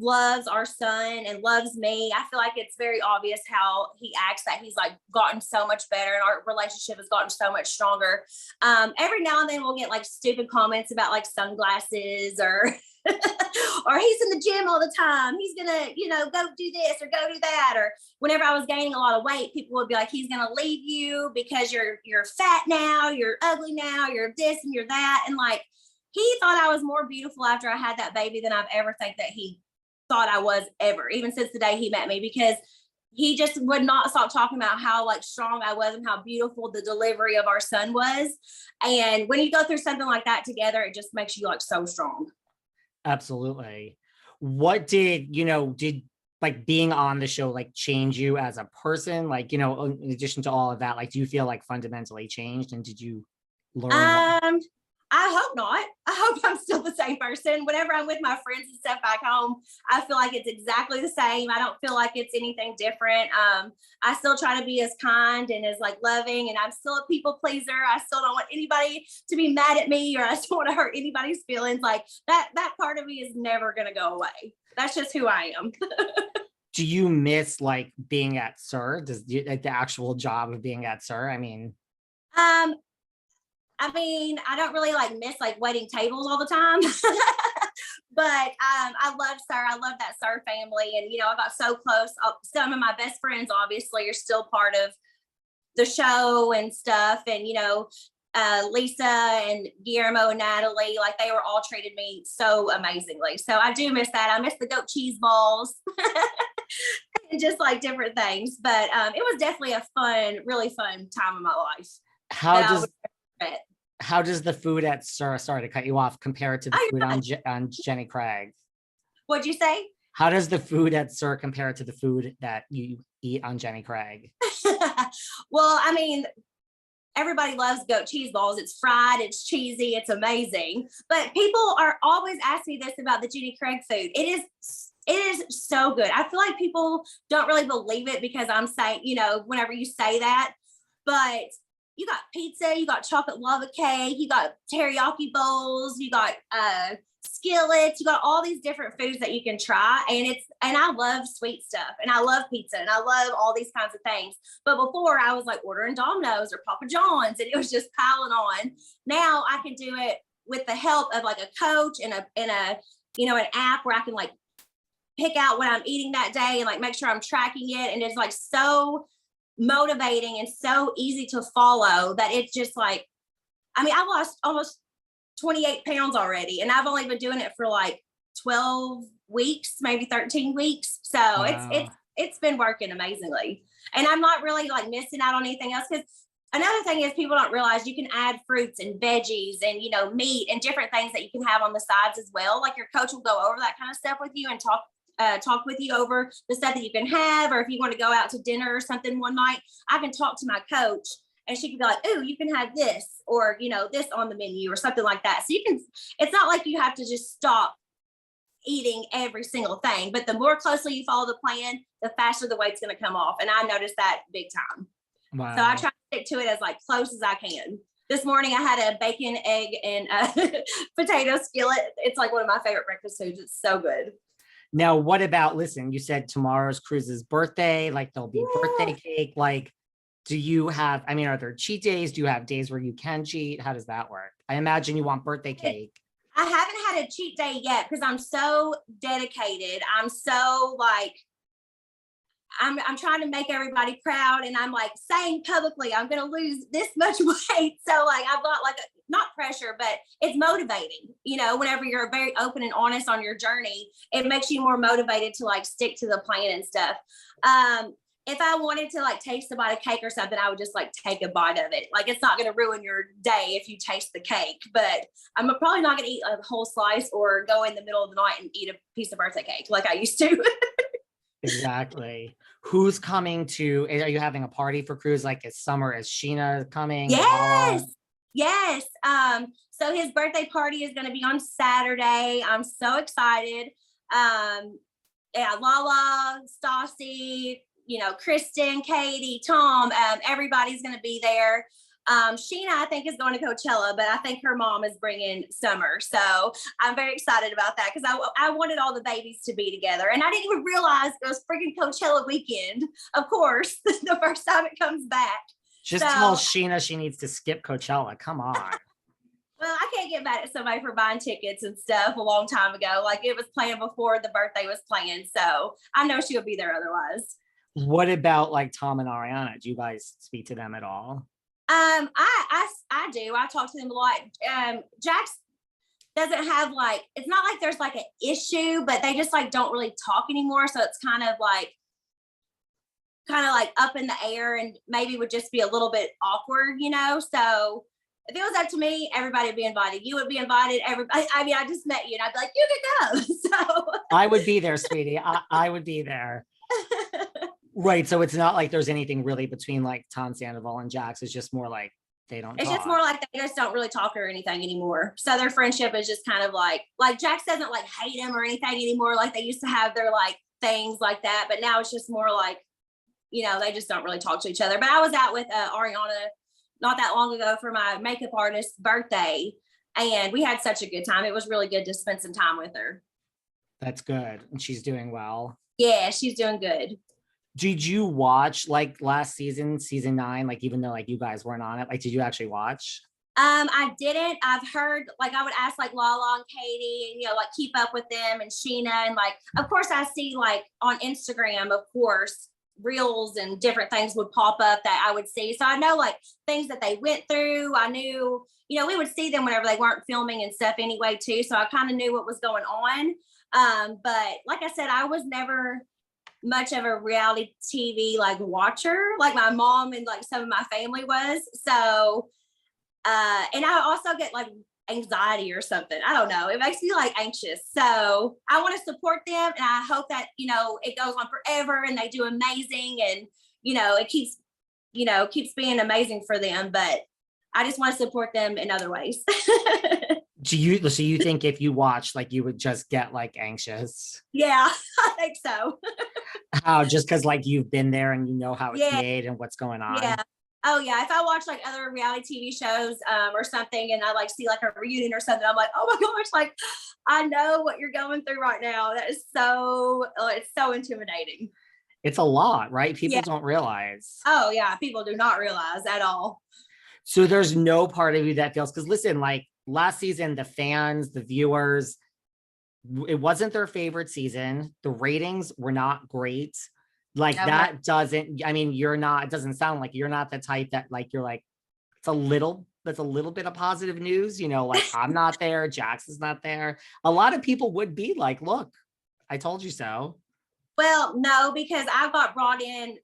loves our son and loves me. I feel like it's very obvious how he acts, that he's like gotten so much better and our relationship has gotten so much stronger. Every now and then we'll get like stupid comments about like sunglasses or or he's in the gym all the time. He's gonna, go do this or go do that. Or whenever I was gaining a lot of weight, people would be like, he's gonna leave you because you're fat now, you're ugly now, you're this and you're that. And like he thought I was more beautiful after I had that baby than I've ever think that he thought I was ever, even since the day he met me, because he just would not stop talking about how like strong I was and how beautiful the delivery of our son was. And when you go through something like that together, it just makes you like so strong. Absolutely. What did like being on the show like change you as a person? Like, in addition to all of that, like, do you feel like fundamentally changed, and did you learn? I hope not. I hope I'm still the same person. Whenever I'm with my friends and stuff back home, I feel like it's exactly the same. I don't feel like it's anything different. I still try to be as kind and as like loving, and I'm still a people pleaser. I still don't want anybody to be mad at me, or I don't want to hurt anybody's feelings. Like that part of me is never going to go away. That's just who I am. Do you miss like being at SUR? Like the actual job of being at SUR? I don't really like miss like waiting tables all the time, but I love SUR. I love that SUR family, and I got so close. Some of my best friends obviously are still part of the show and stuff, and Lisa and Guillermo and Natalie, like they were all treated me so amazingly. So I do miss that. I miss the goat cheese balls and just like different things. But it was definitely a really fun time of my life. How does the food at SUR, sorry to cut you off, compare to the food on Jenny Craig? What'd you say? How does the food at SUR compare to the food that you eat on Jenny Craig? Well, everybody loves goat cheese balls. It's fried, it's cheesy, it's amazing. But people are always asking me this about the Jenny Craig food. It is so good. I feel like people don't really believe it because I'm saying, whenever you say that, but you got pizza, you got chocolate lava cake, you got teriyaki bowls, you got skillets, you got all these different foods that you can try. And I love sweet stuff, and I love pizza, and I love all these kinds of things. But before I was like ordering Domino's or Papa John's, and it was just piling on. Now I can do it with the help of like a coach and an app where I can like pick out what I'm eating that day and like make sure I'm tracking it. And it's like so motivating and so easy to follow that it's just like, I lost almost 28 pounds already, and I've only been doing it for like 12 weeks, maybe 13 weeks. So wow. It's been working amazingly, and I'm not really like missing out on anything else. Because another thing is people don't realize you can add fruits and veggies and meat and different things that you can have on the sides as well. Like your coach will go over that kind of stuff with you and talk with you over the stuff that you can have, or if you want to go out to dinner or something one night, I can talk to my coach and she can be like, "Oh, you can have this, or this on the menu," or something like that. So it's not like you have to just stop eating every single thing, but the more closely you follow the plan, the faster the weight's going to come off. And I noticed that big time. Wow. So I try to stick to it as like close as I can. This morning I had a bacon, egg, and potato skillet. It's like one of my favorite breakfast foods. It's so good. Now, what about, listen, you said tomorrow's Cruz's birthday, like there'll be birthday cake. Like, do you have, are there cheat days? Do you have days where you can cheat? How does that work? I imagine you want birthday cake. I haven't had a cheat day yet because I'm so dedicated. I'm so like, I'm trying to make everybody proud, and I'm like saying publicly, I'm going to lose this much weight. So like, I've got like not pressure, but it's motivating, whenever you're very open and honest on your journey, it makes you more motivated to like stick to the plan and stuff. If I wanted to like taste a bite of cake or something, I would just like take a bite of it. Like it's not going to ruin your day if you taste the cake, but I'm probably not going to eat a whole slice or go in the middle of the night and eat a piece of birthday cake like I used to. Exactly. Who's coming are you having a party for Cruz? Like is Scheana coming? Yes. Yes. So his birthday party is going to be on Saturday. I'm so excited. Lala, Stassi, Kristen, Katie, Tom, everybody's going to be there. Scheana, I think, is going to Coachella, but I think her mom is bringing Summer. So I'm very excited about that because I wanted all the babies to be together. And I didn't even realize it was freaking Coachella weekend, of course, the first time it comes back. Just tell Scheana she needs to skip Coachella. Come on. Well, I can't get mad at somebody for buying tickets and stuff a long time ago. Like, it was planned before the birthday was planned. So I know she'll be there otherwise. What about like Tom and Ariana? Do you guys speak to them at all? I do. I talk to them a lot. Jax doesn't have like, it's not like there's like an issue, but they just like don't really talk anymore. So it's kind of like up in the air and maybe would just be a little bit awkward, you know? So if it was up to me, everybody would be invited. You would be invited. Everybody. I mean, I just met you and I'd be like, you can go. So I would be there, sweetie. I would be there. Right. So it's not like there's anything really between like Tom Sandoval and Jax. It's just more like they don't It's talk. just more like they just don't really talk or anything anymore. So their friendship is just kind of like Jax doesn't like hate him or anything anymore. Like they used to have their like things like that. But now it's just more like, you know, they just don't really talk to each other. But I was out with Ariana not that long ago for my makeup artist's birthday. And we had such a good time. It was really good to spend some time with her. That's good. And she's doing well. Yeah, she's doing good. Did you watch like last season, season 9? Like, even though like you guys weren't on it, like, did you actually watch? I didn't. I've heard, like, I would ask like Lala and Katie and, you know, like keep up with them and Scheana. And like, of course I see like on Instagram, of course, reels and different things would pop up that I would see. So I know like things that they went through. I knew, you know, we would see them whenever they weren't filming and stuff anyway too. So I kind of knew what was going on. But like I said, I was never much of a reality TV like watcher, like my mom and like some of my family was. So and I also get like anxiety or something. I don't know. It makes me like anxious. So I want to support them and I hope that, you know, it goes on forever and they do amazing and, you know, it keeps being amazing for them. But I just want to support them in other ways. So you think if you watch, like, you would just get like anxious? Yeah, I think so. How? Just because like you've been there and you know how it's made and what's going on? Yeah. Oh yeah. If I watch like other reality TV shows or something and I like see like a reunion or something, I'm like, oh my gosh, like I know what you're going through right now. That is so, it's so intimidating. It's a lot, right? People don't realize. Oh yeah. People do not realize at all. So there's no part of you that feels, because listen, like last season, the fans, the viewers, it wasn't their favorite season. The ratings were not great. Like that doesn't, I mean, it doesn't sound like you're not the type that like, you're like, that's a little bit of positive news, you know, like I'm not there, Jax is not there. A lot of people would be like, look, I told you so. Well, no, because I got brought in